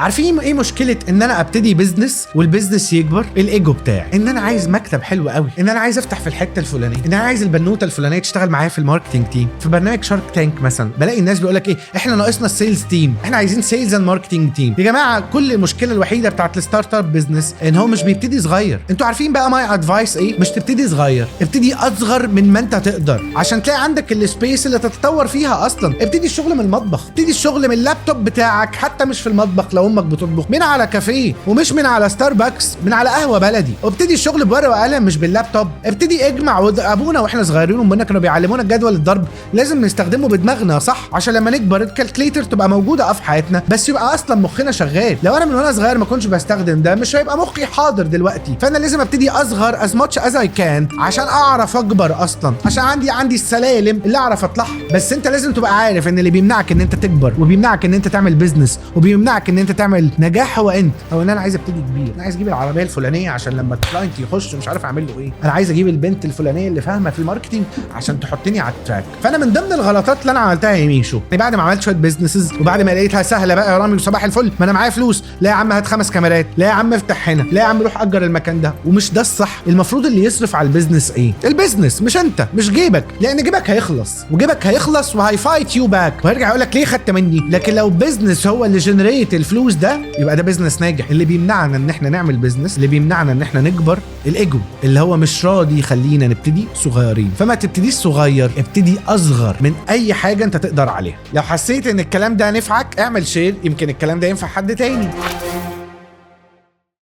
عارفين ايه مشكله ان انا ابتدي بيزنس والبيزنس يكبر؟ الايجو بتاعي، ان انا عايز مكتب حلو قوي، ان انا عايز افتح في الحته الفلانيه، ان انا عايز البنوته الفلانيه تشتغل معايا في الماركتنج تيم. في برنامج شارك تانك مثلا بلاقي الناس بيقول لك ايه، احنا ناقصنا السيلز تيم، احنا عايزين سيلز اند ماركتنج تيم. يا جماعه كل المشكله الوحيده بتاعت الستارت اب بيزنس ان هو مش بيبتدي صغير. انتوا عارفين بقى ماي ادفايس ايه؟ مش تبتدي صغير، ابتدي اصغر من ما انت تقدر عشان تلاقي عندك السبيس اللي تتطور فيها. اصلا ابتدي الشغل من المطبخ، ابتدي الشغل من اللابتوب بتاعك، حتى مش في المطبخ لو امك بتطبخ، من على كافيه، ومش من على ستاربكس، من على قهوه بلدي. وابتدي الشغل بورقه وقلم مش باللابتوب. ابتدي اجمع. ابونا واحنا صغيرين امنا كانوا بيعلمونا جدول الضرب، لازم نستخدمه بدماغنا صح عشان لما نكبر الكالكليتر تبقى موجوده في حياتنا، بس يبقى اصلا مخنا شغال. لو انا من وانا صغير ما كنتش بستخدم ده مش هيبقى مخي حاضر دلوقتي. فانا لازم ابتدي اصغر as much as I can عشان اعرف اكبر اصلا، عشان عندي السلالم اللي اعرف اطلعها. بس انت لازم تبقى عارف ان اللي بيمنعك ان انت تكبر وبيمنعك ان انت تعمل بيزنس وبيمنعك ان انت تعمل نجاح هو انت. او ان انا عايز ابتدي كبير، انا عايز اجيب العربيه الفلانيه عشان لما الكلاينت يخش مش عارف اعمل له ايه، انا عايز اجيب البنت الفلانيه اللي فاهمه في الماركتنج عشان تحطني على التراك. فانا من ضمن الغلطات اللي انا عملتها يا ميشو، بعد ما عملت شويه بيزنسز وبعد ما لقيتها سهله بقى يا رامي وصباح الفل، ما انا معايا فلوس، لا يا عم هات 5 كاميرات، لا يا عم افتح هنا، لا يا عم روح اجر المكان ده. ومش ده الصح. المفروض اللي يصرف على البيزنس ايه؟ البيزنس، مش انت، مش جيبك، لان جيبك هيخلص وجيبك هيخلص وهيفايت يو باك وهيرجع يقول لك ليه خدت مني. لكن لو بيزنس هو اللي جنريت الفلوس ده يبقى ده بيزنس ناجح. اللي بيمنعنا ان احنا نعمل بيزنس، اللي بيمنعنا ان احنا نكبر، الايجو اللي هو مش راضي يخلينا نبتدي صغيرين. فما تبتديش صغير، ابتدي اصغر من اي حاجه انت تقدر عليها. لو حسيت ان الكلام ده نفعك اعمل شير، يمكن الكلام ده ينفع حد تاني.